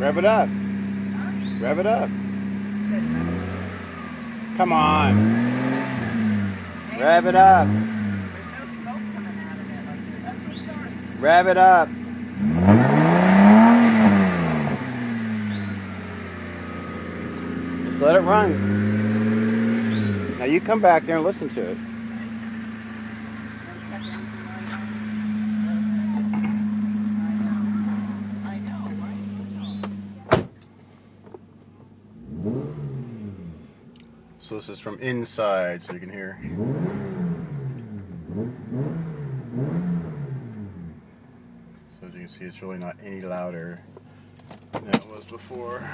Rev it up. Rev it up. Come on. Rev it up. Rev it up. Just let it run. Now you come back there and listen to it. So this is from inside, so you can hear. So as you can see, it's really not any louder than it was before.